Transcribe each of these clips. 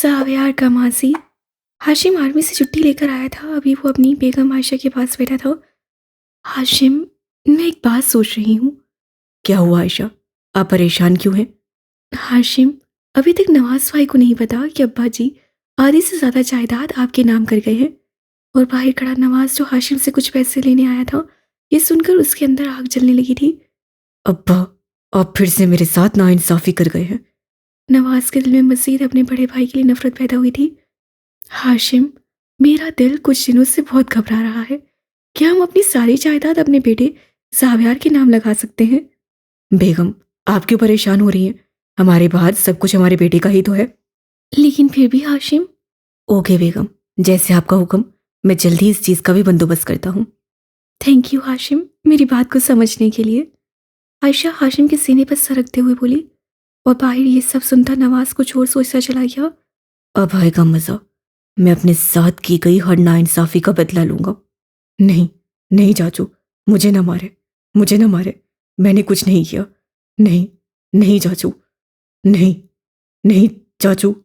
सावयार का मासी हाशिम आर्मी से छुट्टी लेकर आया था। अभी वो अपनी बेगम आयशा के पास बैठा था। हाशिम, मैं एक बात सोच रही हूँ। क्या हुआ आयशा, आप परेशान क्यों हैं? हाशिम, अभी तक नवाज भाई को नहीं पता कि अब्बा जी आधी से ज्यादा जायदाद आपके नाम कर गए हैं। और बाहर खड़ा नवाज जो हाशिम से कुछ पैसे लेने आया था, ये सुनकर उसके अंदर आग जलने लगी थी। अब्बा, आप फिर से मेरे साथ नाइंसाफी कर गए हैं। नवाज के दिल में मजीद अपने बड़े भाई के लिए नफरत पैदा हुई थी। हाशिम, मेरा दिल कुछ दिनों से बहुत घबरा रहा है। क्या हम अपनी सारी जायदाद अपने बेटे जावियार के नाम लगा सकते हैं? बेगम, आप क्यों परेशान हो रही हैं? हमारे बाद सब कुछ हमारे बेटे का ही तो है। लेकिन फिर भी हाशिम। ओके बेगम, जैसे आपका हुक्म। मैं जल्दी इस चीज का भी बंदोबस्त करता हूँ। थैंक यू हाशिम, मेरी बात को समझने के लिए। आयशा हाशिम के सीने पर सरकते हुए बोली। और बाहर ये सब सुनता नवाज कुछ और सोचता चला गया। अब आएगा मजा। मैं अपने साथ की गई हर नाइंसाफी का बदला लूंगा। नहीं, नहीं चाचू, मुझे ना मारे, मुझे ना मारे। मैंने कुछ नहीं किया। नहीं, नहीं चाचू, नहीं, नहीं चाचू।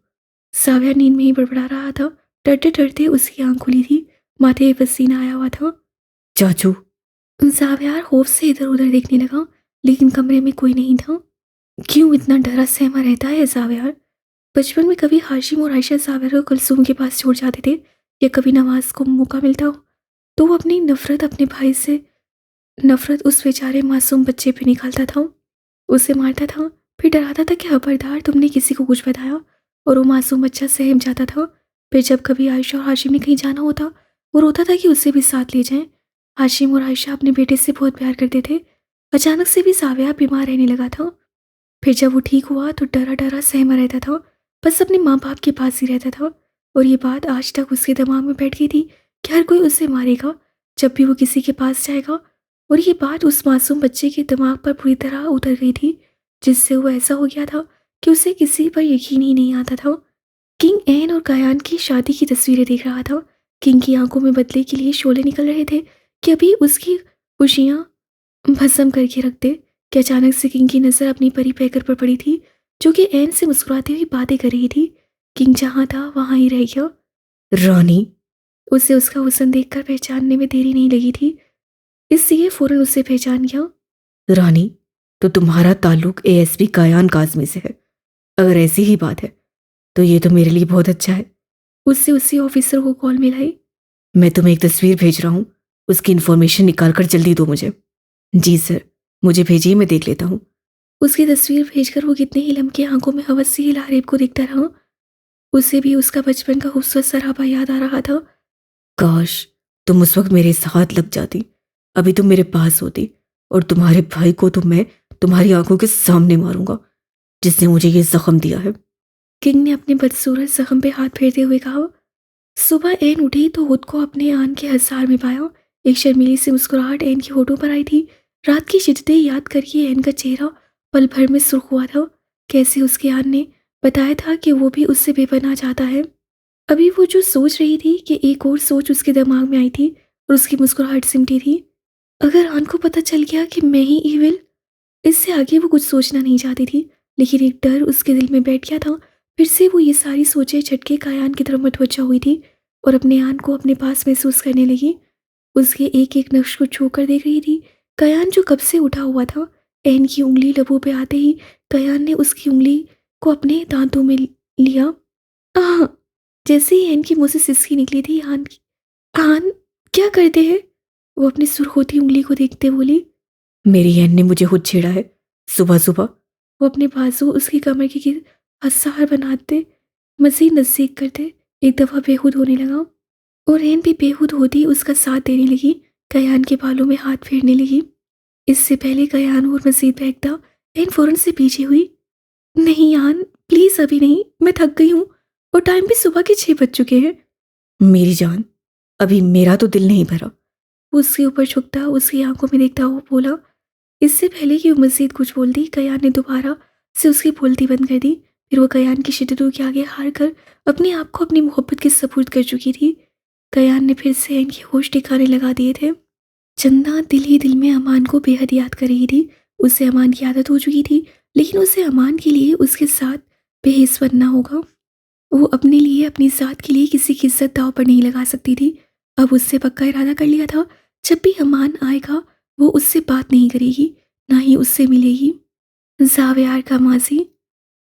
साव्या नींद में ही बड़बड़ा रहा था। डरते डरते उसकी आंख खुली थी। माथे पे पसीना आया हुआ था। चाचू। साव्यार खौफ से इधर उधर देखने लगा, लेकिन कमरे में कोई नहीं था। क्यों इतना डरा सहमा रहता है साव्यार? बचपन में कभी हाशिम और आयशा सावर को कुलसूम के पास छोड़ जाते थे, या कभी नवाज को मौका मिलता हो तो वो अपनी नफरत अपने भाई से नफरत उस बेचारे मासूम बच्चे पे निकालता था। उसे मारता था, फिर डराता था कि खबरदार तुमने किसी को कुछ बताया, और वो मासूम बच्चा सहम जाता था। फिर जब कभी आयशा और हाशिम ने कहीं जाना होता, वो रोता था कि उसे भी साथ ले जाएं। हाशिम और आयशा अपने बेटे से बहुत प्यार करते थे। अचानक से भी साविया बीमार रहने लगा था। फिर जब वो ठीक हुआ तो डरा डरा सहमा रहता था, बस अपने माँ बाप के पास ही रहता था। और ये बात आज तक उसके दिमाग में बैठ गई थी कि हर कोई उसे मारेगा जब भी वो किसी के पास जाएगा। और ये बात उस मासूम बच्चे के दिमाग पर पूरी तरह उतर गई थी, जिससे वो ऐसा हो गया था कि उसे किसी पर यकीन ही नहीं आता था। किंग एन और कायान की शादी की तस्वीरें देख रहा था। किंग की आंखों में बदले के लिए शोले निकल रहे थे कि अभी उसकी खुशियां भस्म करके रख दे। कि अचानक से किंग की नजर अपनी परी पैकर पर पड़ी थी, जो कि एन से मुस्कुराती हुई बातें कर रही थी। किंग जहां था वहां ही रह गया। रानी। उसे उसका हुस्न देखकर पहचानने में देरी नहीं लगी थी, इसलिए फौरन उसे पहचान गया। रानी, तो तुम्हारा ताल्लुक एएसपी कायान काजमी से है। अगर ऐसी ही बात है तो ये तो मेरे लिए बहुत अच्छा है। उससे उसी ऑफिसर को कॉल मिलाई। मैं तुम्हें एक तस्वीर भेज रहा हूँ, उसकी इंफॉर्मेशन निकाल कर जल्दी दो मुझे। जी सर, मुझे भेजिए, मैं देख लेता हूँ। उसकी तस्वीर भेजकर वो कितने ही लम्हे आंखों में हवस से हिला रेब को देखता रहा। उसे भी उसका बचपन का खूबसूरत सराबा याद आ रहा था। काश तुम उस वक्त मेरे साथ लग जाती, अभी तुम मेरे पास होती, और तुम्हारे भाई को तो मैं तुम्हारी आंखों के सामने मारूंगा, जिसने मुझे ये जख्म दिया है। किंग ने अपने बदसूरत जख्म पे हाथ फेरते हुए कहा। सुबह एन उठी तो खुद को अपने आन के हसार में पाया। एक शर्मीली सी मुस्कुराहट एन की होठों पर आई थी। रात की शिद्दतें याद करके एन का चेहरा पल भर में सुर्ख हुआ था। कैसे उसके आन ने बताया था कि वो भी उससे बेपनाह चाहता है। अभी वो जो सोच रही थी कि एक और सोच उसके दिमाग में आई थी, और उसकी मुस्कुराहट सिमटी थी। अगर आन को पता चल गया कि मैं ही ईविल। इससे आगे वो कुछ सोचना नहीं चाहती थी, लेकिन एक डर उसके दिल में बैठ गया था। फिर से वो ये सारी सोचें झटके कायान की तरफ मुतवज्जा हुई थी, और अपने आन को अपने पास महसूस करने लगी। उसके एक एक नक्श को छू कर देख रही थी। कयान जो कब से उठा हुआ था। एन की उंगली लबों पे आते ही कयान ने उसकी उंगली को अपने दांतों में लिया। आह! जैसे ही एन की मुंह से सिसकी निकली थी, आन क्या करते हैं? वो अपनी सुर्खोती उंगली को देखते बोली। मेरी एन ने मुझे खुद छेड़ा है, सुबह सुबह। वो अपने बाजू उसकी कमर के आसार बनाते मजीद नजदीक करते एक दफा बेखुद होने लगा, और एन भी बेखुद होती उसका साथ देने लगी। कयान के बालों में हाथ फेरने लगी। इससे पहले कयान और मजीद बहकता, एन फौरन से पीछे हुई। नहीं यान, प्लीज अभी नहीं, मैं थक गई हूँ, और टाइम भी सुबह के 6 बज चुके हैं। मेरी जान, अभी मेरा तो दिल नहीं भरा। वो उसके ऊपर झुकता, उसकी आंखों में देखता हुआ बोला। इससे पहले कि वो मजीद कुछ बोलती, कयान ने दोबारा से उसकी बोलती बंद कर दी। फिर वो कयान की शिद्दतों के आगे हार कर अपने आप को अपनी मोहब्बत के सपुर्द कर चुकी थी। कयान ने फिर से इनके होश ठिकाने लगा दिए थे। चंदा दिल ही दिल में अमान को बेहद याद कर रही थी। उसे अमान की आदत हो चुकी थी, लेकिन उसे अमान के लिए उसके साथ बेहिस बनना होगा। वो अपने लिए, अपनी ज़ात के लिए किसी की इज़्ज़त दाँव पर नहीं लगा सकती थी। अब उससे पक्का इरादा कर लिया था, जब भी अमान आएगा वो उससे बात नहीं करेगी, ना ही उससे मिलेगी। ज़ावियार का माज़ी।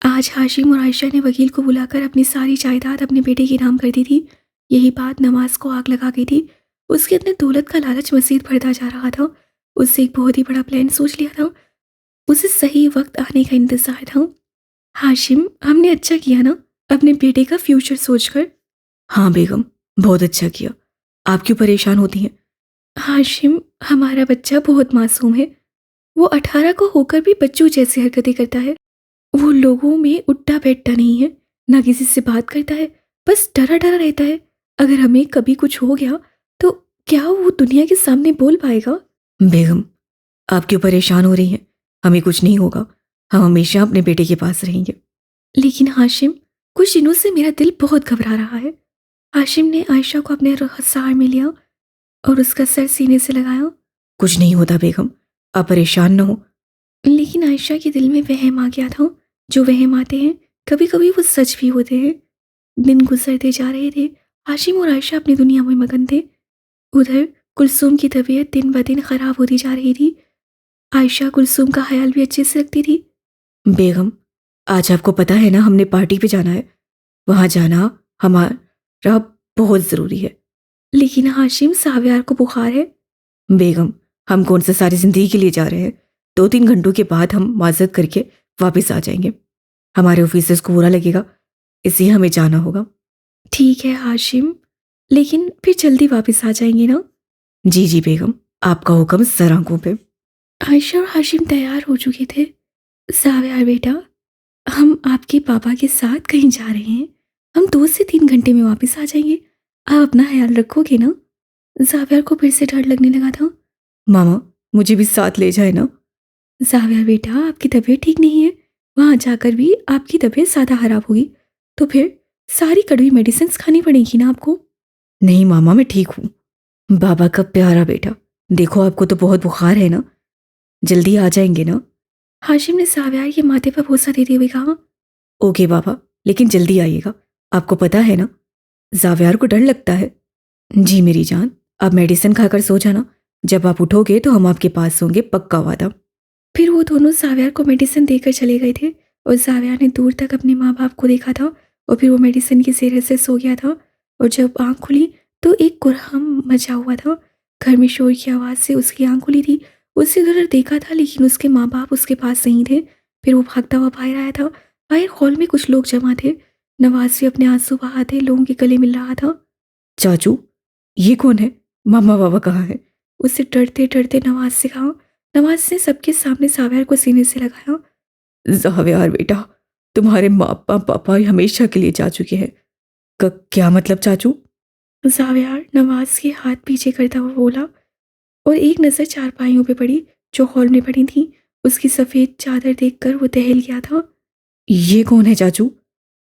आज हाशिम और आयशा ने वकील को बुलाकर अपनी सारी जायदाद अपने बेटे के नाम कर दी थी। यही बात नवाज को आग लगा गई थी। उसके अंदर दौलत का लालच मज़ीद बढ़ता जा रहा था। उससे एक बहुत ही बड़ा प्लान सोच लिया था। उसे सही वक्त आने का इंतज़ार था। हाशिम, हमने अच्छा किया ना, अपने बेटे का फ्यूचर सोचकर। हाँ बेगम, बहुत अच्छा किया। आप क्यों परेशान होती हैं? हाशिम, हमारा बच्चा बहुत मासूम है। वो 18 को होकर भी बच्चों जैसी हरकतें करता है। वो लोगों में उठता बैठता नहीं है, ना किसी से बात करता है, बस डरा डरा रहता है। अगर हमें कभी कुछ हो गया तो क्या वो दुनिया के सामने बोल पाएगा? बेगम, आप क्यों परेशान हो रही हैं? हमें कुछ नहीं होगा। हम हमेशा अपने बेटे के पास रहेंगे। लेकिन हाशिम, कुछ दिनों से मेरा दिल बहुत घबरा रहा है। हाशिम ने आयशा को अपने सार में लिया और उसका सर सीने से लगाया। कुछ नहीं होता बेगम, आप परेशान न हो। लेकिन आयशा के दिल में वहम आ गया था। जो वहम आते हैं कभी कभी वो सच भी होते हैं। दिन गुजरते जा रहे थे। हाशिम और आयशा अपनी दुनिया में मगन थे। उधर कुलसूम की तबीयत दिन ब दिन खराब होती जा रही थी। आयशा कुलसूम का ख्याल भी अच्छे से रखती थी। बेगम, आज आपको पता है ना, हमने पार्टी पे जाना है। वहां जाना हमारा बहुत ज़रूरी है। लेकिन हाशिम, सावियार को बुखार है। बेगम, हम कौन से सारी ज़िंदगी के लिए जा रहे हैं? 2-3 घंटों के बाद हम माजरत करके वापस आ जाएंगे। हमारे ऑफिसर्स को बुरा लगेगा, इसलिए हमें जाना होगा। ठीक है हाशिम, लेकिन फिर जल्दी वापस आ जाएंगे ना? जी जी बेगम, आपका हुक्म सर आंखों पे। आयशा और हाशिम तैयार हो चुके थे। सावियार बेटा, हम आपके पापा के साथ कहीं जा रहे हैं। हम 2 से 3 घंटे में वापस आ जाएंगे। आप अपना ख्याल रखोगे ना? जावियार को फिर से डर लगने लगा था। मामा, मुझे भी साथ ले जाए ना। जावियार बेटा, आपकी तबीयत ठीक नहीं है। वहां जाकर भी आपकी तबीयत ज़्यादा खराब होगी, तो फिर सारी कड़वी मेडिसिन खानी पड़ेगी ना आपको। नहीं मामा, मैं ठीक हूँ। बाबा का प्यारा बेटा, देखो आपको तो बहुत बुखार है ना, जल्दी आ जाएंगे ना? हाशिम ने सावियार के माथे पर भरोसा देते हुए कहा। ओके बाबा, लेकिन जल्दी आइएगा। आपको पता है ना, जावियार को डर लगता है। जी मेरी जान, आप मेडिसिन खाकर सो जाना। जब आप उठोगे तो हम आपके पास होंगे, पक्का वादा। फिर वो दोनों जावियार को मेडिसिन देकर चले गए थे और जावियार ने दूर तक अपने माँ बाप को देखा था और फिर वो मेडिसिन की सेहत से सो गया था। और जब आँख खुली तो एक कुरहम मचा हुआ था। घर में शोर की आवाज़ से उसकी आँख खुली थी। उससे उधर देखा था, लेकिन उसके माँ बाप उसके पास नहीं थे। फिर वो भागता हुआ बाहर आया था। बाहर हॉल में कुछ लोग जमा थे। नवाज भी अपने आंसू बहाते लोगों के गले मिल रहा था। चाचू, ये कौन है? मामा बाबा कहाँ है? उससे डरते डरते नवाज से कहा। नवाज ने सबके सामने जावियार को सीने से लगाया। जावियार बेटा, तुम्हारे माँ पापा हमेशा के लिए जा चुके हैं। क्या मतलब चाचू? जावियार नवाज के हाथ पीछे करता हुआ बोला और एक नज़र चारपाइयों पे पड़ी जो हॉल में पड़ी थी। उसकी सफ़ेद चादर देखकर वो दहल गया था। ये कौन है चाचू?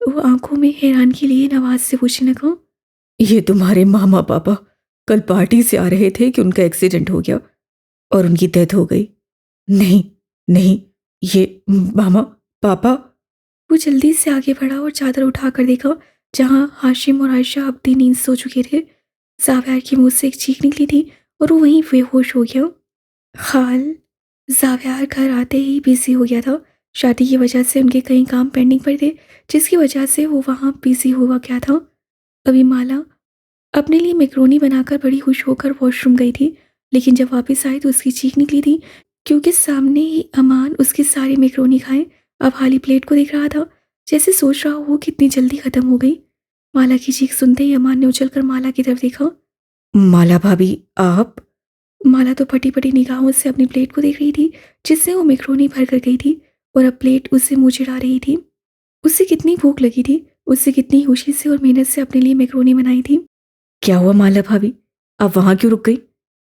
वो आंखों में हैरान के लिए नवाज से पूछने लगा। ये तुम्हारे मामा पापा कल पार्टी से आ रहे थे कि उनका एक्सीडेंट हो गया और उनकी डेथ हो गई। नहीं नहीं, ये मामा पापा। वो जल्दी से आगे बढ़ा और चादर उठाकर देखा जहां हाशिम और आयशा अब भी नींद सो चुके थे। जावियार की मुंह से एक चीख निकली थी और वो वहीं बेहोश हो गया। खाल। जावियार घर आते ही बिजी हो गया था। शादी की वजह से उनके कई काम पेंडिंग पर थे, जिसकी वजह से वो वहाँ बिजी हुआ गया था। अभी माला अपने लिए मैक्रोनी बनाकर बड़ी खुश होकर वॉशरूम गई थी, लेकिन जब वापस आई तो उसकी चीख निकली थी क्योंकि सामने ही अमान उसकी सारी मैक्रोनी खाए अब खाली प्लेट को देख रहा था, जैसे सोच रहा हो कितनी जल्दी खत्म हो गई। माला की चीख सुनते ही अमान ने उछलकर माला की तरफ देखा। माला भाभी, आप? माला तो फटी फटी निगाहों से अपनी प्लेट को देख रही थी जिससे वो मैक्रोनी भर कर गई थी और अब प्लेट उससे मुंह चिढ़ा रही थी। उससे कितनी भूख लगी थी, उससे कितनी खुशी से और मेहनत से अपने लिए मैक्रोनी बनाई थी। क्या हुआ माला भाभी, आप वहां क्यों रुक गई?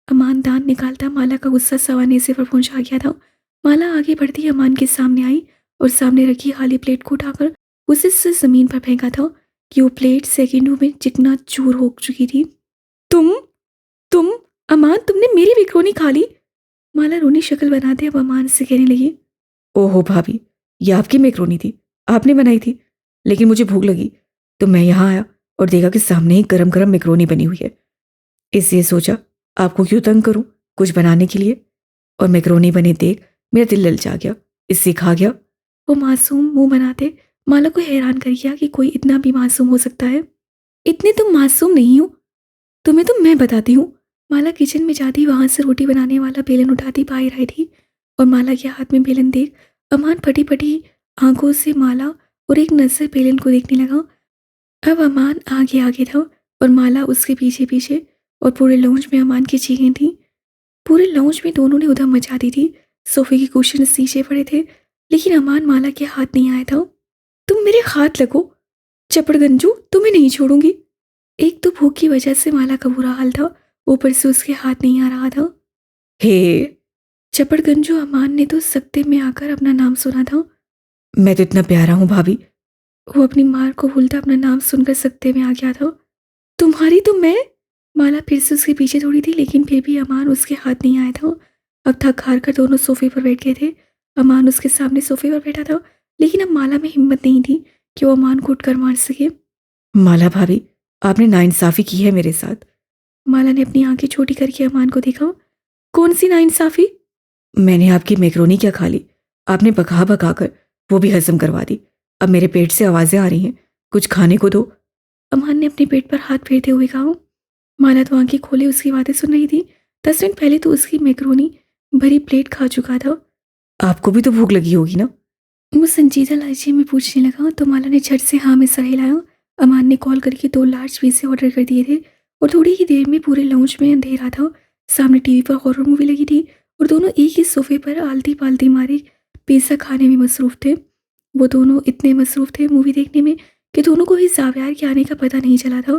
अमान दांत निकालता माला का गुस्सा सवानेसे पर पहुंचा गया था। माला आगे बढ़ती अमान के सामने आई और सामने रखी खाली प्लेट को उठाकर उसे से जमीन पर फेंका था कि वो प्लेट सेकंडों में चिकना चूर हो चुकी थी। तुम अमान, तुमने मेरी मैक्रोनी खा ली। माला रोनी शक्ल बनाते अब अमान से कहने लगी। ओहो भाभी, ये आपकी मैक्रोनी थी, आपने बनाई थी, लेकिन मुझे भूख लगी तो मैं यहाँ आया और देखा कि सामने ही गरम गरम मैक्रोनी बनी हुई है। इसलिए सोचा आपको क्यों तंग करूं कुछ बनाने के लिए, और मैक्रोनी बने देख मेरा दिल ललचा गया, इससे खा गया। वो मासूम मुंह बनाते माला को हैरान कर गया कि कोई इतना भी मासूम हो सकता है। इतने तुम मासूम नहीं हो, तुम्हें तो मैं बताती हूँ। माला किचन में जाती वहां से रोटी बनाने वाला बेलन उठाती बाहर आई थी, और माला के हाथ में बेलन देख अमान फटी फटी आंखों से माला और एक नजर बेलन को देखने लगा। अब अमान आगे आगे था और माला उसके पीछे पीछे, और पूरे लॉन्च में अमान की चीखें थी। पूरे लॉन्च में दोनों ने उधम मचा दी थी। सोफे के कुशन नीचे पड़े थे, लेकिन अमान माला के हाथ नहीं आया था। तुम मेरे हाथ लगो चपड़गंजू, तुम्हें नहीं छोड़ूंगी। एक तो भूख की वजह से माला का बुरा हाल था, ऊपर से उसके हाथ नहीं आ रहा था। हे चपड़गंजू, अमान ने तो सकते में आकर अपना नाम सुना था। मैं तो इतना प्यारा हूँ भाभी। वो अपनी मार को भूलता अपना नाम सुनकर सकते में आ गया था। तुम्हारी तो मैं। माला फिर से उसके पीछे दौड़ी थी, लेकिन फिर भी अमान उसके हाथ नहीं आया था। अब थक हार कर दोनों सोफे पर बैठ गए थे। अमान उसके सामने सोफे पर बैठा था, लेकिन अब माला में हिम्मत नहीं थी कि वो अमान को उठकर मार सके। माला भाभी, आपने नाइंसाफी की है मेरे साथ। माला ने अपनी आंखें छोटी करके अमान को देखा। कौन सी नाइंसाफी? मैंने आपकी मैक्रोनी क्या खा ली, आपने पका पका कर वो भी हजम करवा दी। अब मेरे पेट से आवाजें आ रही हैं, कुछ खाने को दो। अमान ने अपने पेट पर हाथ फेरते हुए कहा। माला तो आंखें खोले उसकी बातें सुन रही थी। 10 मिनट पहले तो उसकी मैक्रोनी भरी प्लेट खा चुका था। आपको भी तो भूख लगी होगी ना? वो संजीदा लहजे में पूछने लगा तो माला ने झट से हाँ में सर हिलाया। अमान ने कॉल करके 2 लार्ज पिज़्ज़े ऑर्डर कर दिए थे, और थोड़ी ही देर में पूरे लॉन्च में अंधेरा था। सामने टीवी पर हॉरर मूवी लगी थी, और दोनों एक ही सोफे पर आलती पालती मारे पिज़्ज़ा खाने में मसरूफ थे। वो दोनों इतने मसरूफ थे मूवी देखने में कि दोनों को ही जावियार के आने का पता नहीं चला था,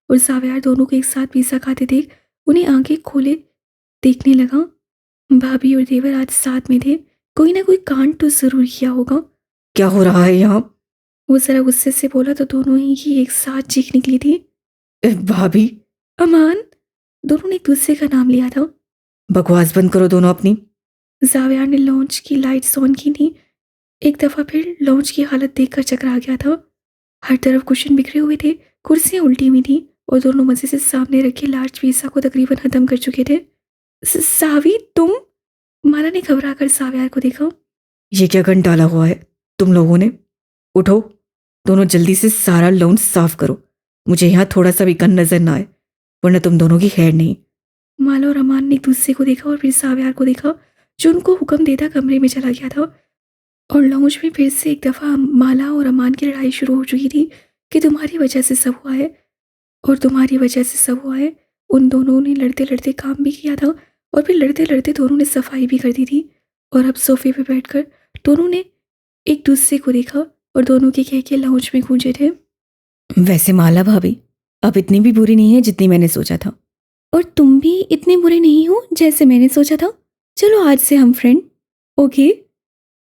और जावियार दोनों को एक साथ पिज़्ज़ा खाते देख उन्हें आंखें खोले देखने लगा। भाभी और देवर आज साथ में थे, कोई ना कोई कांड तो जरूर किया होगा। क्या हो रहा है यहाँ? वो जरा गुस्से से बोला तो दोनों ही एक साथ चीख निकली थी। भाभी, अमान, दोनों ने एक दूसरे का नाम लिया था। बकवास बंद करो दोनों अपनी। जावियार ने लॉन्च की लाइट्स ऑन की थी। एक दफा फिर लॉन्च की हालत देखकर चकरा गया था। हर तरफ कुशन बिखरे हुए थे, कुर्सियां उल्टी हुई थी, और दोनों मजे से सामने रखे लार्ज पिज़्ज़ा को तकरीबन खत्म कर चुके थे। सावी, तुम? माला ने घबरा कर सावियार को देखा। ये क्या गन डाला हुआ है तुम लोगों ने? उठो, दोनों जल्दी से सारा लॉन्च साफ करो, मुझे यहाँ थोड़ा सा भी गन नजर ना आए, वरना तुम दोनों की खैर नहीं। माला और अमान ने एक दूसरे को देखा और फिर सावियार को देखा, जो उनको हुक्म देता कमरे में चला गया था। और लॉन्च में फिर से एक दफा माला और अमान की लड़ाई शुरू हो चुकी थी कि तुम्हारी वजह से सब हुआ है, और तुम्हारी वजह से सब हुआ है। उन दोनों ने लड़ते लड़ते काम भी किया था, और फिर लड़ते लड़ते दोनों ने सफाई भी कर दी थी। और अब सोफे पे बैठकर दोनों ने एक दूसरे को देखा, और दोनों के कह के लॉन्च में गूंजे थे। वैसे माला भाभी, अब इतनी भी बुरी नहीं है जितनी मैंने सोचा था, और तुम भी इतने बुरे नहीं हो जैसे मैंने सोचा था। चलो आज से हम फ्रेंड, ओके?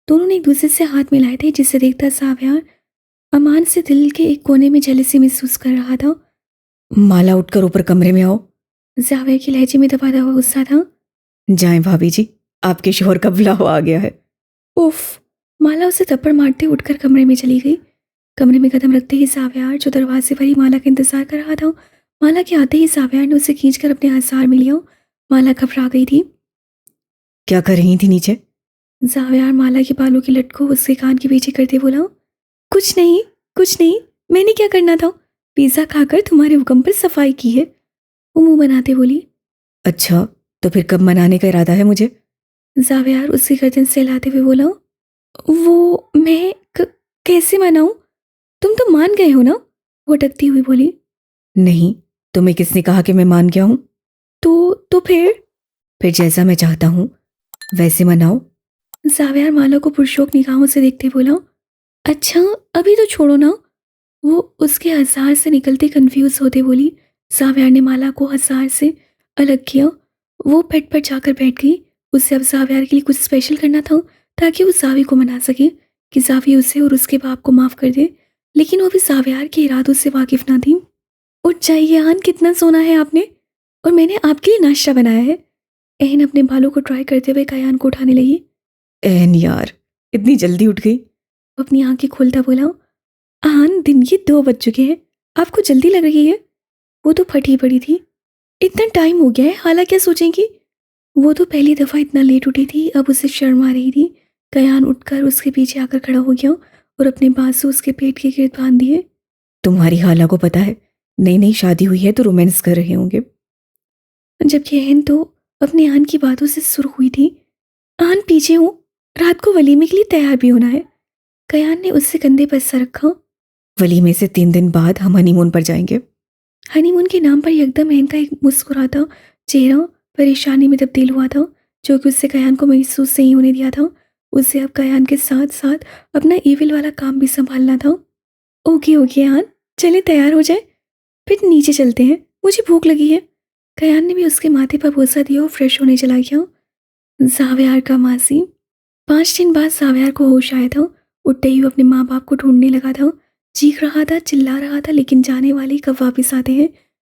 दोनों ने एक दूसरे से हाथ मिलाए थे, जिसे देखता सावियार अमान से दिल के एक कोने में जेलसी महसूस कर रहा था। माला, उठकर ऊपर कमरे में आओ। जावियार की लहजे में दबा दबा गुस्सा था। जाएं भाभी जी, आपके शोहर का बुलावा आ गया है। उफ! माला उसे थप्पड़ मारते उठकर कमरे में चली गई। कमरे में कदम रखते ही जावियार, जो दरवाजे पर ही माला का इंतजार कर रहा था, माला के आते ही जावियार ने उसे खींचकर अपने आसार में लिया। माला घबरा गई थी। क्या कर रही थी नीचे? जावियार माला के बालों की लट को उसके कान के पीछे करते बोला। कुछ नहीं, कुछ नहीं, मैंने क्या करना था? पिज्जा खाकर तुम्हारे हुक्म पर सफाई की है, वो मुंह बनाते बोली। अच्छा, तो फिर कब मनाने का इरादा है मुझे? जावियार उसकी गर्दन से हिलाते हुए बोला। वो मैं कैसे मनाऊं? तुम तो मान गए हो ना? वो अटकती हुई बोली। नहीं, तुम्हें किसने कहा कि मैं मान गया हूं? तो फिर जैसा मैं चाहता हूं वैसे मनाओ। जावियार माला को पुरशोक निगाहों से देखते बोला। अच्छा, अभी तो छोड़ो ना, वो उसके हजार से निकलते कंफ्यूज होते बोली। जावियार ने माला को हजार से अलग किया। वो बेड पर जाकर बैठ गई। उसे अब जावियार के लिए कुछ स्पेशल करना था, ताकि वो जावी को मना सके कि जावी उसे और उसके बाप को माफ कर दे, लेकिन वो भी जावियार के इरादों से वाकिफ ना थी। उठ जाइए आन, कितना सोना है आपने, और मैंने आपके लिए नाश्ता बनाया है। एहन अपने बालों को ट्राई करते हुए कयान को उठाने लगी। एहन यार, इतनी जल्दी उठ गई? अपनी आंखें खोलता बोला। आन, दिन के 2 बज चुके हैं, आपको जल्दी लग रही है? वो तो फटी पड़ी थी। इतना टाइम हो गया है, हाला क्या सोचेंगी? वो तो पहली दफ़ा इतना लेट उठी थी, अब उसे शर्म आ रही थी। कयान उठकर उसके पीछे आकर खड़ा हो गया और अपने बाजू उसके पेट के गिर्द बांध दिए। तुम्हारी हाला को पता है, नई नई शादी हुई है तो रोमांस कर रहे होंगे। जबकि अहन तो अपने आन की बातों से सुर्ख हुई थी। आन पीछे हूँ, रात को वलीमे के लिए तैयार भी होना है। कयान ने उससे कंधे पर सर रखा। वलीमे से 3 दिन बाद हम हनीमून पर जाएंगे। हनीमून के नाम पर एकदम अहन का एक मुस्कुराता चेहरा परेशानी में तब्दील हुआ था, जो कि उससे कयान को महसूस नहीं होने दिया था। उसे अब कयान के साथ साथ अपना ईविल वाला काम भी संभालना था। ओके ओके आन, चले तैयार हो जाए, फिर नीचे चलते हैं, मुझे भूख लगी है। कयान ने भी उसके माथे पर बोसा दिया और फ्रेश होने चला गया। जावेयार का मासी। 5 दिन बाद जावेयार को होश आया था। उठते ही वो अपने माँ बाप को ढूंढने लगा था। चीख रहा था, चिल्ला रहा था, लेकिन जाने वाले कब वापस आते हैं।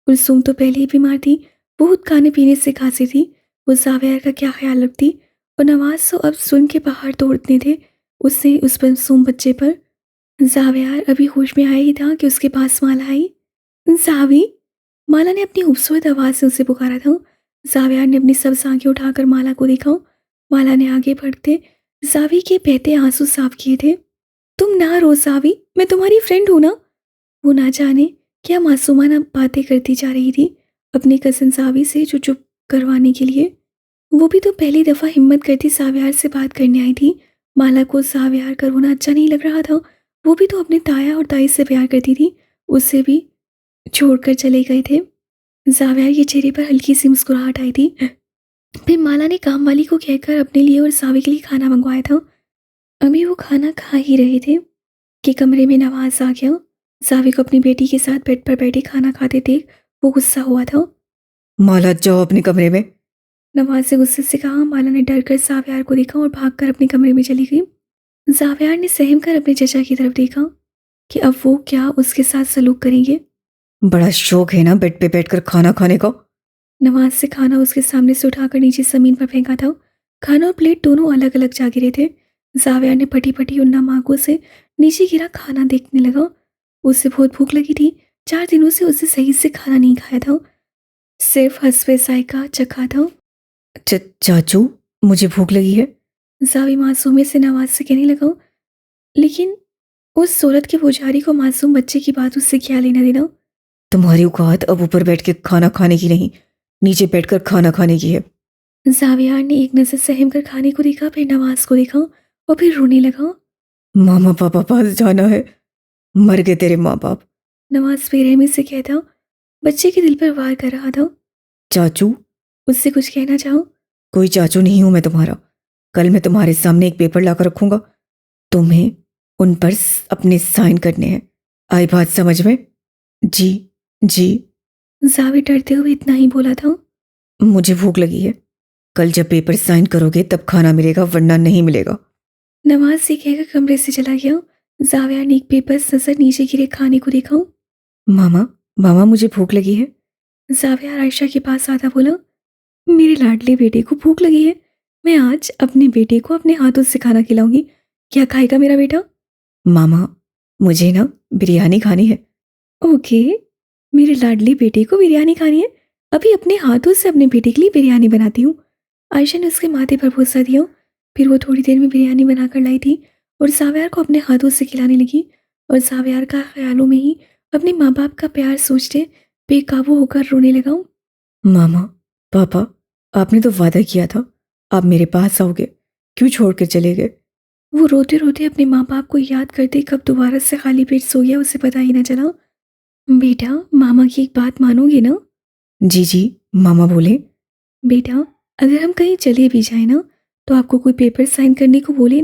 कुलसुम तो पहले ही बीमार थी, बहुत खाने पीने से खांसी थी। वो जावेयार का क्या ख्याल रखती। और नवाज तो अब सुन के पहाड़ तोड़ने थे उसने उस मासूम बच्चे पर। जावेयार अभी होश में आया ही था कि उसके पास माला आई। जावी, माला ने अपनी खूबसूरत आवाज़ से उसे पुकारा था। जावेयार ने अपनी सब आंखें उठाकर माला को देखा। माला ने आगे बढ़ते जावी के बहते आंसू साफ किए थे। तुम ना रो जावी, मैं तुम्हारी फ्रेंड हूं ना। वो ना जाने क्या मासूमाना बातें करती जा रही थी अपनी कज़न जावी से, जो चुप करवाने के लिए। वो भी तो पहली दफ़ा हिम्मत करती जावियार से बात करने आई थी। माला को जावियार का रोना अच्छा नहीं लग रहा था। वो भी तो अपने ताया और ताई से प्यार करती थी, उससे भी छोड़कर चले गए थे। जावियार के चेहरे पर हल्की सी मुस्कुराहट आई थी। फिर माला ने काम वाली को कहकर अपने लिए और सावी के लिए खाना मंगवाया था। अभी वो खाना खा ही रहे थे कि कमरे में नवाज आ गया। सावी को अपनी बेटी के साथ बेड पर बैठे खाना खाते देख वो गुस्सा हुआ था। माला जाओ अपने कमरे में, नवाज से गुस्से से कहा। माला ने डर कर जावियार को देखा और भागकर अपने कमरे में चली गई। जावियार ने सहम कर अपने चचा की तरफ देखा कि अब वो क्या उसके साथ सलूक करेंगे। बड़ा शौक है ना बेड पे बैठकर खाना खाने का। नवाज से खाना उसके सामने से उठाकर नीचे जमीन पर फेंका था। खाना और प्लेट दोनों अलग अलग जा गिरे थे। जावियार ने फटी फटी उन नम आंखों से नीचे गिरा खाना देखने लगा। उसे बहुत भूख लगी थी। 4 दिनों से उसे सही से खाना नहीं खाया था, सिर्फ हसवे जायका चखा था। चाचू, मुझे भूख लगी है, जावी मासूमियत से नवाज से कहने लगा। लेकिन उस सूरत के पुजारी को मासूम बच्चे की बात उससे क्या लेना देना। तुम्हारी औकात अब ऊपर बैठ के खाना खाने की नहीं, नीचे बैठकर खाना खाने की है। जावियार ने एक नजर सहम कर खाने को देखा, फिर नवाज को देखा और फिर रोने लगा। मामा पापा पास जाना है, मर गए तेरे माँ बाप, नवाज बेरहमी से कहता, बच्चे के दिल पर वार कर रहा था। चाचू, उससे कुछ कहना चाहो। कोई चाचू नहीं हूं मैं तुम्हारा। कल मैं तुम्हारे सामने एक पेपर लाकर रखूंगा, तुम्हें उन पर अपने साइन करने हैं। आई बात समझ में? जी जी, जावी डरते हुए इतना ही बोला था। मुझे भूख लगी है, कल जब पेपर साइन करोगे तब खाना मिलेगा, वरना नहीं मिलेगा। नवाज से कहकर कमरे से चला गया। जाविया ने एक पेपर नजर नीचे गिरे खाने को देखा। मामा मामा, मुझे भूख लगी है। जाविया आयशा के पास आता बोला, मेरे लाडले बेटे को भूख लगी है, मैं आज अपने बेटे को अपने हाथों से खाना खिलाऊंगी। क्या खाएगा मेरा बेटा? मामा, मुझे ना बिरयानी खानी है। ओके, मेरे लाडले बेटे को बिरयानी खानी है, अभी अपने हाथों से अपने बेटे के लिए बिरयानी बनाती हूँ। आयशा ने उसके माथे पर भूसा दिया। फिर वो थोड़ी देर में बिरयानी बनाकर लाई थी और जावियार को अपने हाथों से खिलाने लगी। और जावियार का ख्यालों में ही अपने माँ बाप का प्यार सोचते बेकाबू होकर रोने लगा। मामा पापा, आपने तो वादा किया था आप मेरे पास आओगे, क्यों छोड़ कर चले गए? वो रोते रोते अपने माँ बाप को याद करते कब दोबारा से खाली पेट सो गया उसे पता ही न चला। बेटा, मामा की एक बात मानोगे ना? जी जी, मामा बोले। बेटा, अगर हम कहीं चले भी जाए ना, तो आपको कोई पेपर साइन करने को बोले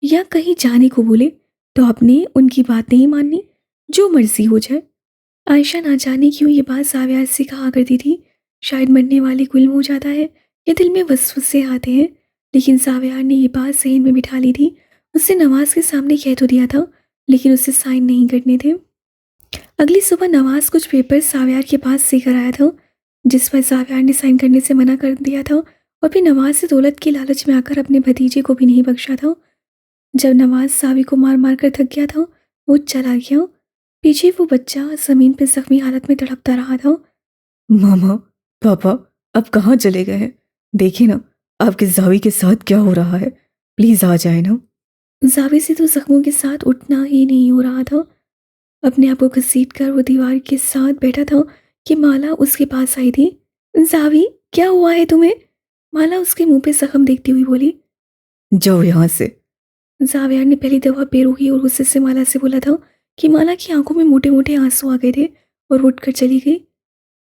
या कहीं जाने को बोले, तो आपने उनकी बात नहीं माननी, जो मर्जी हो जाए। आयशा ना जाने क्यों ये बात जाविया से कहा करती थी। शायद मरने वाले को इल्म हो जाता है या दिल में वसवसे आते हैं, लेकिन जाविया ने ये बात सहन में बिठा ली थी। उससे नवाज के सामने कह तो दिया था, लेकिन उससे साइन नहीं करने थे। अगली सुबह नवाज कुछ पेपर जावियार के पास सीकर आया था, जिस पर जावियार ने साइन करने से मना कर दिया था और फिर नवाज से दौलत के लालच में आकर अपने भतीजे को भी नहीं बख्शा था। जब नवाज सावी को मार मार कर थक गया था, वो चला गया। पीछे वो बच्चा ज़मीन पे ज़ख्मी हालत में तड़पता रहा था। मामा, पापा, अब कहाँ चले गए हैं? देखिए ना, आपके जावी के साथ क्या हो रहा है। प्लीज आ जाए ना। जावे से तो जख्मों के साथ उठना ही नहीं हो रहा था। अपने आप को घसीट कर वो दीवार के साथ बैठा था कि माला उसके पास आई थी। जावी, क्या हुआ है तुम्हें? माला उसके मुंह पे जख्म देखती हुई बोली। जाओ यहाँ से। जावियार ने पहली दफा पैर रोकी और गुस्से से माला से बोला था कि माला की आंखों में मोटे मोटे आंसू आ गए थे और वो उठकर चली गई।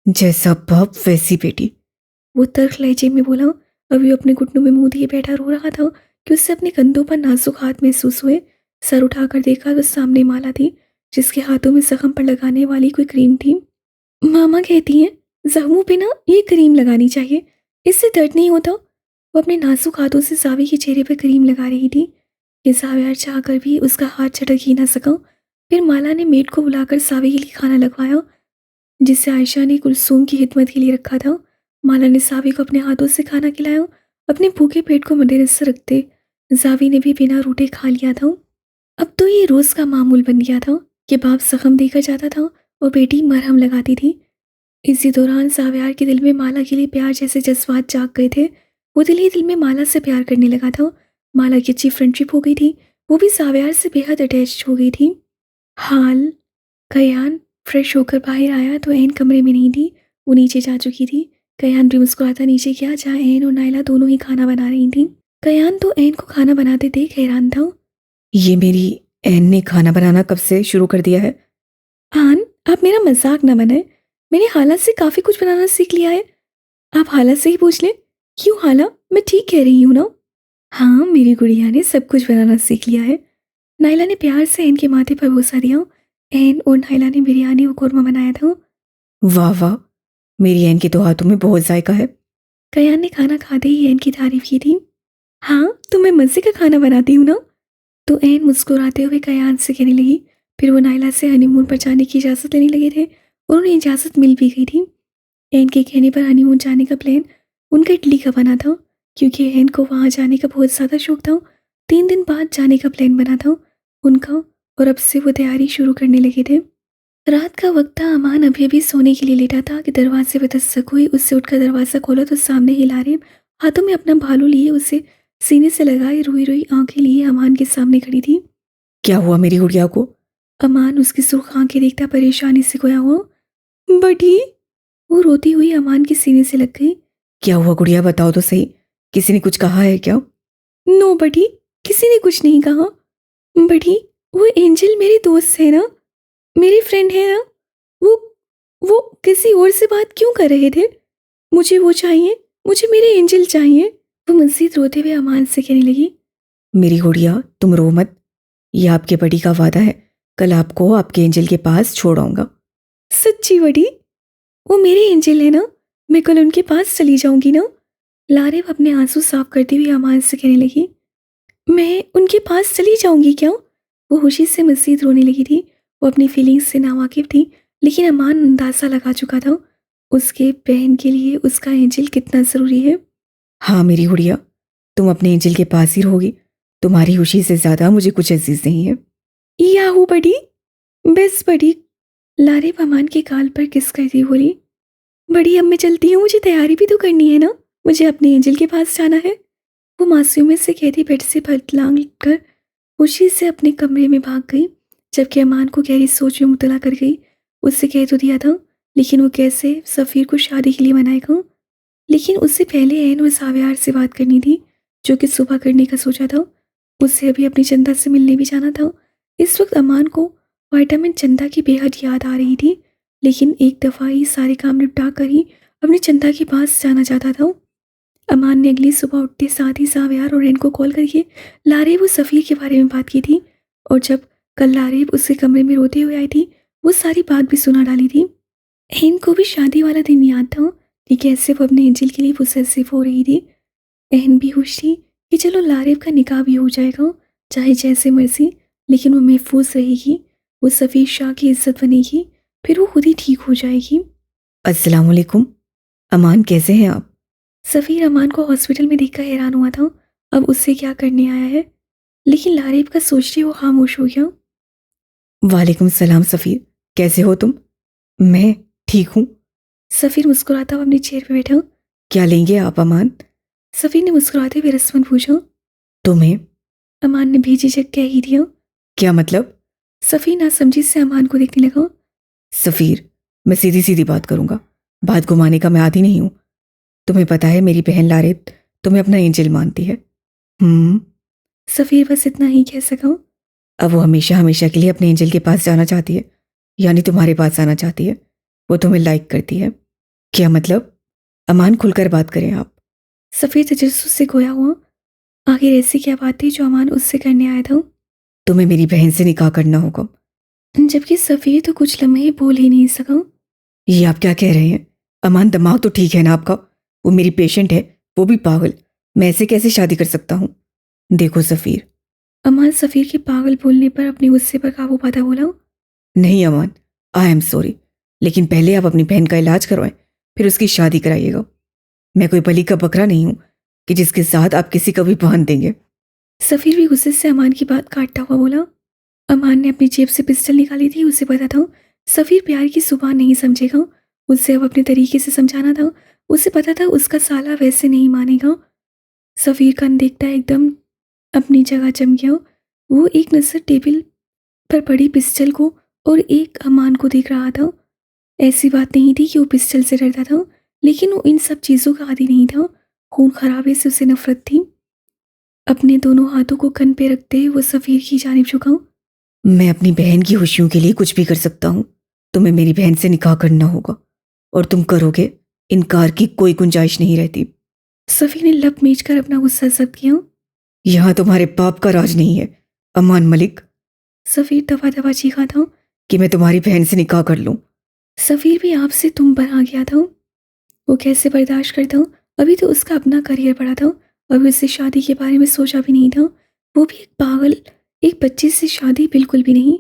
जैसा बाप वैसी बेटी। वो तर्क लहजे में बोला। अभी अपने घुटनों में मुंह दिए बैठा रो रहा था कि उससे अपने कंधों पर नाजुक हाथ महसूस हुए। सर उठाकर देखा तो सामने माला थी, जिसके हाथों में जख्म पर लगाने वाली कोई क्रीम थी। मामा कहती हैं जख्मों पे ना ये क्रीम लगानी चाहिए, इससे दर्द नहीं होता। वो अपने नाजुक हाथों से जावी के चेहरे पर क्रीम लगा रही थी कि जावियार चाहकर भी उसका हाथ झटक ही ना सका। फिर माला ने मेड को बुलाकर सावी के लिए खाना लगवाया, जिसे आयशा ने कुलसूम की खिदमत के लिए रखा था। माला ने सावी को अपने हाथों से खाना खिलाया, अपने भूखे पेट को मद्देनजर रखते जावी ने भी बिना रूठे खा लिया था। अब तो ये रोज का मामूल बन गया था कि बाप जख्म देकर जाता था और बेटी मरहम लगाती थी। इसी दौरान जावियार के दिल में माला के लिए प्यार जैसे जज्बात जाग गए थे। वो दिल ही दिल में माला से प्यार करने लगा था। माला की अच्छी फ्रेंडशिप हो गई थी, वो भी जावियार से बेहद अटैच हो गई थी। हाल कयान फ्रेश होकर बाहर आया तो एन कमरे में नहीं थी, वो नीचे जा चुकी थी। कयान भी मुस्कुराता नीचे गया जहाँ एन और नायला दोनों ही खाना बना रही थी। कयान तो एन को खाना बनाते देख हैरान था। ये मेरी एन ने खाना बनाना कब से शुरू कर दिया है? आन, आप मेरा मजाक न बनाए, मैंने हाला से काफी कुछ बनाना सीख लिया है। आप हाला से ही पूछ लें। क्यों हाला, मैं ठीक कह रही हूँ ना? हाँ, मेरी गुड़िया ने सब कुछ बनाना सीख लिया है। नायला ने प्यार से एन के माथे पर बोसा दिया। एन और नायला ने बिरयानी और कौरमा बनाया था। वाह वाह, मेरी एन के तो हाथों में बहुत जायका है। कयान ने खाना खाते ही एन की तारीफ की थी। हाँ, तो मैं मज़े का खाना बनाती हूँ ना? तो एन मुस्कुराते हुए कयान से कहने लगी। फिर वो नायला से हनीमून पर जाने की इजाज़त लेने लगे थे और उन्हें इजाज़त मिल भी गई थी। एन के कहने पर हनीमून जाने का प्लान उनका इटली का बना था, क्योंकि एन को वहाँ जाने का बहुत ज़्यादा शौक था। 3 दिन बाद जाने का प्लान बना था उनका और अब से वो तैयारी शुरू करने लगे थे। रात का वक्त था। अमान अभी अभी सोने के लिए लेटा था कि दरवाजे पर दस्तक हुई। उससे उठकर दरवाज़ा खोला तो सामने हिलारे हाथों में अपना भालू लिए उसे सीने से लगाए रोई रोई आंखें लिए अमान के सामने खड़ी थी। क्या हुआ मेरी गुड़िया को? अमान उसकी सुर्ख आंखें देखता परेशानी से खोया हुआ। बड़ी, वो रोती हुई अमान के सीने से लग गई। क्या हुआ गुड़िया, बताओ तो सही। किसी ने कुछ कहा है क्या? नो बड़ी, किसी ने कुछ नहीं कहा। बड़ी, वो एंजल मेरी दोस्त है ना, मेरी फ्रेंड है ना। वो वो किसी और से बात क्यों कर रहे थे? मुझे वो चाहिए, मुझे मेरे एंजल चाहिए। वो मजीद रोते हुए अमान से कहने लगी। मेरी गुड़िया, तुम रो मत। ये आपके बड़ी का वादा है, कल आपको आपके एंजल के पास छोड़ आऊंगा। सच्ची बड़ी? वो मेरे एंजल है ना, मैं कल उनके पास चली जाऊंगी ना। लारेब अपने आंसू साफ करती हुई अमान से कहने लगी। मैं उनके पास चली जाऊंगी क्या? वो खुशी से मजीद रोने लगी थी। वो अपनी फीलिंग्स से नावाकिफ थी, लेकिन अमान अंदाजा लगा चुका था उसके बहन के लिए उसका एंजल कितना ज़रूरी है। हाँ मेरी गुड़िया, तुम अपने एंजल के पास ही रहोगी। तुम्हारी खुशी से ज्यादा मुझे कुछ अजीज नहीं है। याहू बड़ी, बस बड़ी। लारेब अमान के गाल पर किस करती बोली। बड़ी, अब मैं चलती हूँ, मुझे तैयारी भी तो करनी है ना, मुझे अपने एंजल के पास जाना है। वो मासूमियत से कहती बेड से पलटांग कर खुशी से अपने कमरे में भाग गई, जबकि अमान को गहरी सोच में मुबतला कर गई। उससे कह तो दिया था, लेकिन वो कैसे सफ़ीर को शादी के लिए मनाएगा? लेकिन उससे पहले एन और सावियार से बात करनी थी, जो कि सुबह करने का सोचा था। उससे अभी अपनी चंदा से मिलने भी जाना था। इस वक्त अमान को विटामिन चंदा की बेहद याद आ रही थी, लेकिन एक दफ़ा ही सारे काम निपटा कर ही अपनी चंदा के पास जाना चाहता था। अमान ने अगली सुबह उठते साथ ही सावियार और एन को कॉल करके लारेब और सफ़ीर के बारे में बात की थी, और जब कल लारेब उसके कमरे में रोते हुए आई थी, वो सारी बात भी सुना डाली थी। एन को भी शादी वाला दिन याद था कि कैसे वो अपने एंजल के लिए पोसेसिव हो रही थी। एन भी खुश थी कि चलो लारेब का निकाह भी हो जाएगा, चाहे जैसे मर्जी, लेकिन वो महफूज रहेगी, वो सफ़ीर शाह की इज्जत बनेगी, फिर वो खुद ही ठीक हो जाएगी। अस्सलाम वालेकुम। अमान, कैसे हैं आप? सफ़ीर अमान को हॉस्पिटल में देखकर हैरान हुआ था, अब उससे क्या करने आया है, लेकिन लारेब का सोचते वो खामोश हो गया। वालेकुम सलाम सफ़ीर, कैसे हो तुम? मैं ठीक हूँ। सफ़ीर मुस्कुराता हुआ अपनी चेयर पर बैठा। क्या लेंगे आप अमान? सफ़ीर ने मुस्कुराते हुए रस्मन पूछा। तुम्हें? अमान ने बेझिझक कह ही दिया। क्या मतलब? सफ़ीर नासमझी से अमान को देखने लगा। सफ़ीर, मैं सीधी सीधी बात करूंगा, बात घुमाने का मैं आदी नहीं हूँ। तुम्हें पता है मेरी बहन लारेब तुम्हें अपना एंजल मानती है। सफ़ीर बस इतना ही कह सका। अब वो हमेशा हमेशा के लिए अपने एंजल के पास जाना चाहती है, यानी तुम्हारे पास आना चाहती है। वो तुम्हें लाइक करती है। क्या मतलब? अमान, खुलकर बात करें आप। सफ़ीर तजस्सुस से खोया हुआ। आखिर ऐसी क्या बात थी जो अमान उससे करने आया था? तुम्हें मेरी बहन से निकाह करना होगा। जबकि सफ़ीर तो कुछ लम्हे बोल ही नहीं सका। ये आप क्या कह रहे हैं? अमान, दिमाग तो ठीक है ना आपका? वो मेरी पेशेंट है, वो भी पागल। मैं ऐसे कैसे शादी कर सकता हूँ? देखो सफ़ीर। अमान सफ़ीर के पागल बोलने पर अपने गुस्से पर काबू पाता बोला। नहीं अमान, आई एम सॉरी, लेकिन पहले आप अपनी बहन का इलाज करवाएं, फिर उसकी शादी कराइएगा। मैं कोई बलि का बकरा नहीं हूं कि जिसके साथ आप किसी का भी बांध देंगे। सफ़ीर भी गुस्से से अमान की बात काटता हुआ बोला। अमान ने अपनी जेब से पिस्टल निकाली थी। उसे पता था सफ़ीर प्यार की जुबान नहीं समझेगा। उसे अब अपने तरीके से समझाना था। उसे पता था उसका साला वैसे नहीं मानेगा। सफ़ीर का अनदेखता एकदम अपनी जगह जम गया। वो एक नज़र टेबल पर पड़ी पिस्टल को और एक अमान को देख रहा था। ऐसी बात नहीं थी कि वो पिस्टल से डरता था, लेकिन वो इन सब चीज़ों का आदी नहीं था। खून खराबे से उसे नफरत थी। अपने दोनों हाथों को कन पे रखते हुए वो सफ़ीर की जानिब झुका। मैं अपनी बहन की खुशियों के लिए कुछ भी कर सकता हूँ। तुम्हें मेरी बहन से निकाह करना होगा, और तुम करोगे, इनकार की कोई गुंजाइश नहीं रहती। सफ़ीर ने लब मेज कर अपना गुस्सा जब्त किया। यहाँ तुम्हारे बाप का राज नहीं है, अमान मलिक। सफ़ीर दबा दबा चीखा था। कि मैं तुम्हारी बहन से निकाह कर लूँ। सफ़ीर भी आपसे तुम पर आ गया था। वो कैसे बर्दाश्त करता? अभी तो उसका अपना करियर पड़ा था। अभी उससे शादी के बारे में सोचा भी नहीं था। वो भी एक पागल, एक बच्चे से शादी बिल्कुल भी नहीं।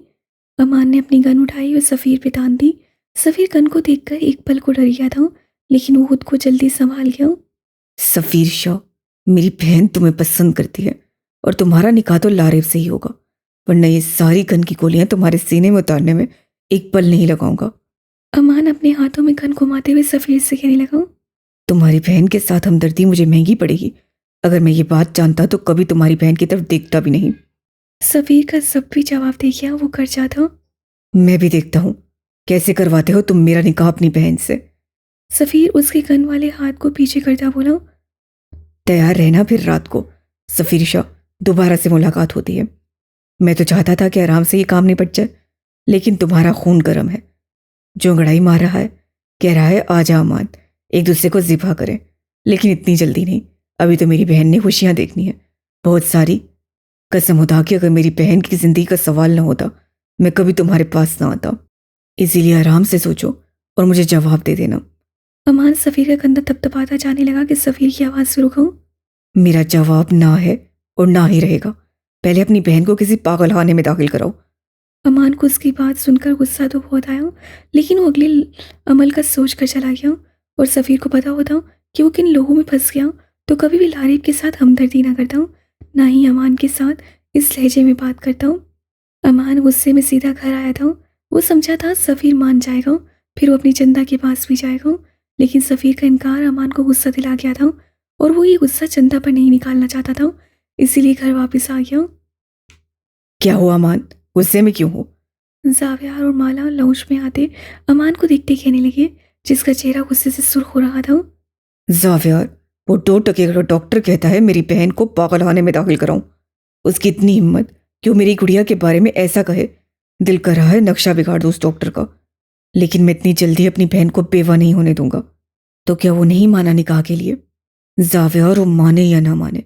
अमान ने अपनी गन उठाई और सफ़ीर पे तान दी। सफ़ीर गन को देखकर एक पल को डर गया था, लेकिन वो खुद को जल्दी संभाल गया। सफ़ीर शाह, मेरी बहन तुम्हें पसंद करती है, और तुम्हारा निकाह तो लारेब से ही होगा, वरना ये सारी गन की गोलियां तुम्हारे सीने में उतारने में एक पल नहीं लगाऊंगा। अमान अपने हाथों में गन घुमाते हुए सफ़ीर से कहने लगा। तुम्हारी बहन के साथ हमदर्दी मुझे महंगी पड़ेगी। अगर मैं ये बात जानता तो कभी तुम्हारी बहन की तरफ देखता भी नहीं। सफ़ीर का जब भी जवाब दे गया वो कर जाता। मैं भी देखता हूँ कैसे करवाते हो तुम मेरा निकाह अपनी बहन से। सफ़ीर उसके गन वाले हाथ को पीछे करता बोला। तैयार रहना फिर रात को। सफ़ीर शाह, दोबारा से मुलाकात होती है। मैं तो चाहता था कि आराम से ये काम निपट जाए, लेकिन तुम्हारा खून गर्म है। जो अंगड़ाई मार रहा है, कह रहा है आजा अमान, एक दूसरे को ज़िबा करें। लेकिन इतनी जल्दी नहीं, अभी तो मेरी बहन ने खुशियां देखनी है, बहुत सारी। कसम खुदा कि अगर मेरी बहन की जिंदगी का सवाल ना होता, मैं कभी तुम्हारे पास ना आता। इसीलिए आराम से सोचो और मुझे जवाब दे देना। अमान सफ़ीर का कंधा थपथपाता जाने लगा कि सफ़ीर की आवाज़ से रुका। मेरा जवाब ना है और ना ही रहेगा। पहले अपनी बहन को किसी पागलखाने में दाखिल कराओ। अमान को उसकी बात सुनकर गुस्सा तो बहुत आया, लेकिन वो अगले अमल का सोच कर चला गया। और सफ़ीर को पता होता कि वो किन लोगों में फंस गया तो कभी भी लारिब के साथ हमदर्दी ना करता, ना ही अमान के साथ इस लहजे में बात करता। अमान गुस्से में सीधा घर आया था। वो समझा था सफ़ीर मान जाएगा, फिर वो अपनी चंदा के पास भी जाएगा, लेकिन सफ़ीर का इनकार अमान को गुस्सा दिला गया था और वो ये गुस्सा चंदा पर नहीं निकालना चाहता था, इसीलिए घर वापस आ गया। क्या हुआ अमान, गुस्से में क्यों हो? जावियार और माला लाउंज में आते अमान को देखते कहने लगे, जिसका चेहरा गुस्से से सुर्ख हो रहा था। जावियार, वो 2 टके का डॉक्टर कहता है मेरी बहन को पागलखाने में दाखिल कराऊं। उसकी इतनी हिम्मत कि वो मेरी गुड़िया के बारे में ऐसा कहे। दिल कर रहा है नक्शा बिगाड़ दूं उस डॉक्टर का, लेकिन मैं इतनी जल्दी अपनी बहन को बेवा नहीं होने दूंगा। तो क्या वो नहीं माना निकाह के लिए? जावियार, वो माने या ना माने,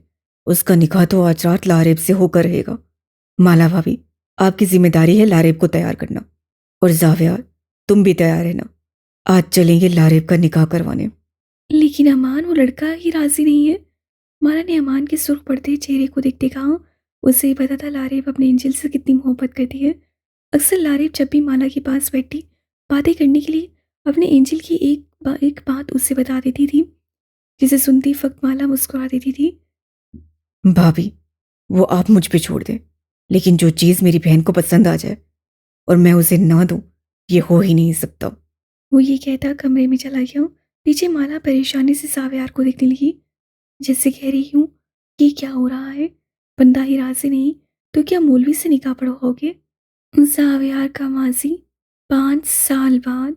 उसका निकाह तो आज रात लारेब से होकर रहेगा। माला भाभी, आपकी जिम्मेदारी है लारेब को तैयार करना, और जावियार, तुम भी तैयार रहना। आज चलेंगे लारेब का निकाह करवाने। लेकिन अमान, वो लड़का ही राजी नहीं है। माला ने अमान के सुर्ख पड़ते चेहरे को देखते कहा। उसे ही पता था लारेब अपने एंजल से कितनी मोहब्बत करती है। अक्सर लारेब जब भी माला के पास बैठी बातें करने के लिए अपने एंजल की एक बात उससे बता देती थी, जिसे सुनती वक्त माला मुस्कुरा देती थी। भाभी, वो आप मुझ पे छोड़ दें, लेकिन जो चीज़ मेरी बहन को पसंद आ जाए और मैं उसे ना दूं, ये हो ही नहीं सकता। वो ये कहता कमरे में चला गया। पीछे माला परेशानी से साव्यार को देखने लगी, जैसे कह रही हूँ ये क्या हो रहा है। बंदा ही राजी नहीं तो क्या मौलवी से निकाह पढ़वाओगे। साव्यार का माजी 5 साल बाद।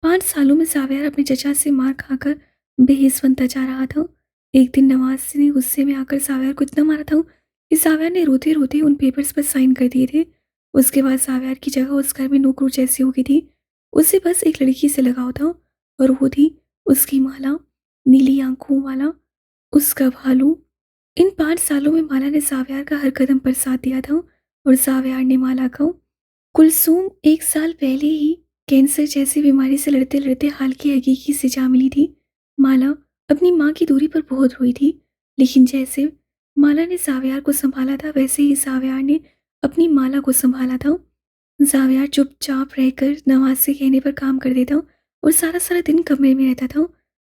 5 सालों में साव्यार अपने चचा से मार खाकर बेहिस बनता जा रहा था। एक दिन नवाज ने गुस्से में आकर साव्यार को इतना मारा था कि साव्यार ने रोते रोते उन पेपर्स पर साइन कर दिए थे। उसके बाद साव्यार की जगह उस घर में नौकरू जैसी हो गई थी। उसे बस एक लड़की से लगाव था और वो थी उसकी माला, नीली आंखों वाला उसका भालू। इन 5 सालों में माला ने साव्यार का हर कदम पर साथ दिया था और साव्यार ने माला को। कुलसूम 1 साल पहले ही कैंसर जैसी बीमारी से लड़ते लड़ते हाल की हकीकी से जा मिली थी। माला अपनी माँ की दूरी पर बहुत रोई थी, लेकिन जैसे माला ने साव्यार को संभाला था वैसे ही साव्यार ने अपनी माला को संभाला था। साव्यार चुपचाप रहकर नवाज के कहने पर काम कर देता और सारा सारा दिन कमरे में रहता था।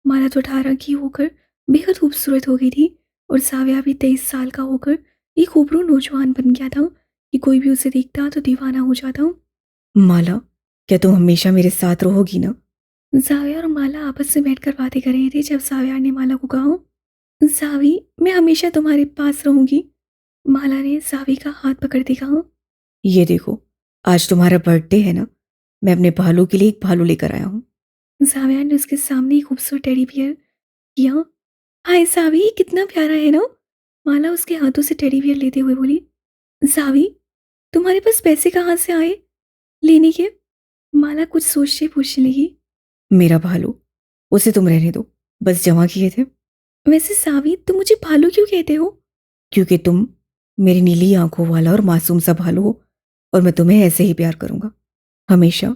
माला तो 18 की होकर बेहद खूबसूरत हो गई थी और साव्यार भी 23 साल का होकर एक खूबरू नौजवान बन गया था कि कोई भी उसे देखता तो दीवाना हो जाता। माला, क्या तुम हमेशा मेरे साथ रहोगी ना? साव्या और माला आपस में बैठकर बातें कर रहे थे जब साव्या ने माला को कहा, सावी मैं हमेशा तुम्हारे पास रहूंगी। माला ने सावी का हाथ पकड़ते कहा, ये देखो, आज तुम्हारा बर्थडे है ना, मैं अपने भालू के लिए एक भालू लेकर आया हूँ। साव्या ने उसके सामने एक खूबसूरत टेडी बियर किया। हाय सावी, ये कितना प्यारा है ना। माला उसके हाथों से टेडी बियर लेते हुए बोली, सावी तुम्हारे पास पैसे कहाँ से आए लेने के। माला कुछ सोचते पूछने लगी, मेरा भालू, उसे तुम रहने दो, बस जमा किए थे। वैसे सावी तुम मुझे भालू क्यों कहते हो। क्योंकि तुम मेरी नीली आंखों वाला और मासूम सा भालू हो और मैं तुम्हें ऐसे ही प्यार करूंगा, हमेशा।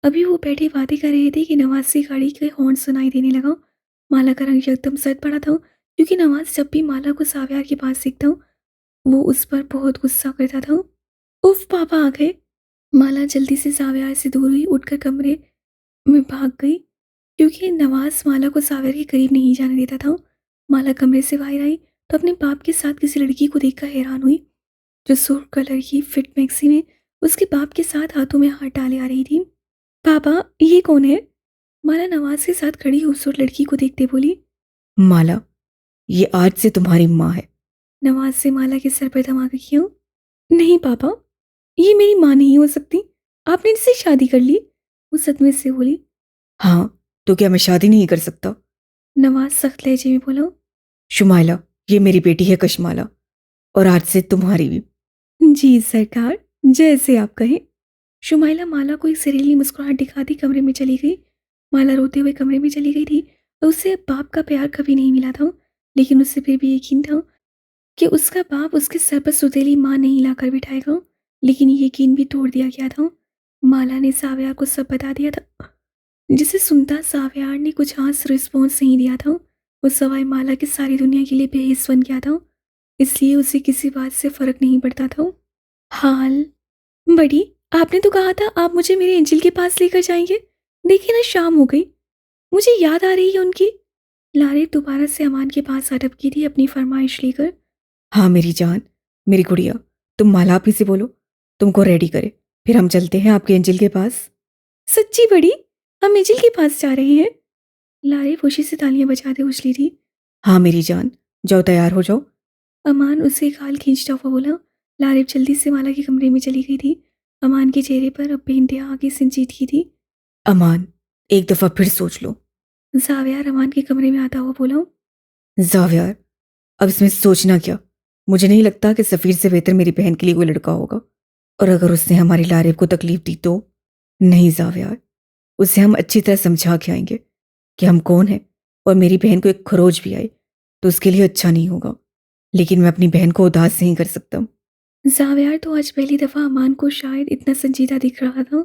अभी वो बैठे बातें कर रहे थे कि नवाज से गाड़ी का हॉर्न सुनाई देने लगा। माला का रंग एकदम सज पड़ा था क्योंकि नवाज जब भी माला को साव्यार के पास देखता वो उस पर बहुत गुस्सा करता था। उफ, पापा आ गए। माला जल्दी से साव्यार से दूर हुई, उठकर कमरे में भाग गई क्योंकि नवाज माला को साव्यार के करीब नहीं जाने देता था। माला कमरे से बाहर आई तो अपने बाप के साथ किसी लड़की को देखकर हैरान हुई जो सुर्ख कलर की फिट मैक्सी में उसके बाप के साथ हाथों में हाथ डाले आ रही थी। पापा ये कौन है। माला नवाज के साथ खड़ी खूबसूरत लड़की को देखते बोली। माला, ये आज से तुम्हारी माँ है। नवाज से माला के सर पर धमाका किया। नहीं पापा, ये मेरी माँ नहीं हो सकती, आपने इससे शादी कर ली। वो सदमे से बोली। हाँ, तो क्या मैं शादी नहीं कर सकता? नवाज सख्त लहजे में बोला। शुमाइला, ये मेरी बेटी है कशमाला, और आज से तुम्हारी भी। जी सरकार, जैसे आप कहें। शुमाइला माला को एक सरीली मुस्कुराहट दिखाती कमरे में चली गई। माला रोते हुए कमरे में चली गई थी और उसे बाप का प्यार कभी नहीं मिला था, लेकिन उसे फिर भी यकीन था कि उसका बाप उसके सर पर सुतीली माँ नहीं लाकर बिठाएगा। लेकिन ये यकीन भी तोड़ दिया गया था। माला ने साव्यार को सब बता दिया था, जिसे सुनता साव्यार ने कुछ खास रिस्पॉन्स नहीं दिया था। वो सवाई माला की सारी दुनिया के लिए बेहिस बन गया था, इसलिए उसे किसी बात से फर्क नहीं पड़ता था। हाल बड़ी, आपने तो कहा था आप मुझे मेरे एंजल के पास लेकर जाएंगे। देखिए ना, शाम हो गई, मुझे याद आ रही है उनकी। लारे दोबारा से अमान के पास अटक की थी अपनी फरमाइश लेकर। हाँ मेरी जान, मेरी गुड़िया, तुम माला आप ही से बोलो, तुमको रेडी करे, फिर हम चलते हैं आपके एंजल के पास। सच्ची बड़ी, हम एंजल के पास जा रहे हैं। लारे खुशी से तालियां बजाते उछली थी। हाँ मेरी जान, जाओ तैयार हो जाओ। अमान उसे गाल खींचता हुआ बोला। लारिब जल्दी से माला के कमरे में चली गई थी। अमान के चेहरे पर अब बेइंतहा आगे संजीदगी थी। अमान, एक दफा फिर सोच लो। जावियार अमान के कमरे में आता हुआ बोला। जावियार, अब इसमें सोचना क्या, मुझे नहीं लगता कि सफ़ीर से बेहतर मेरी बहन के लिए कोई लड़का होगा, और अगर उसने हमारी लारिब को तकलीफ दी तो। नहीं जावियार, उसे हम अच्छी तरह समझा के आएंगे कि हम कौन हैं, और मेरी बहन को एक खरोच भी आए तो उसके लिए अच्छा नहीं होगा, लेकिन मैं अपनी बहन को उदास नहीं कर सकता। जावियार तो आज पहली दफा अमान को शायद इतना संजीदा दिख रहा था।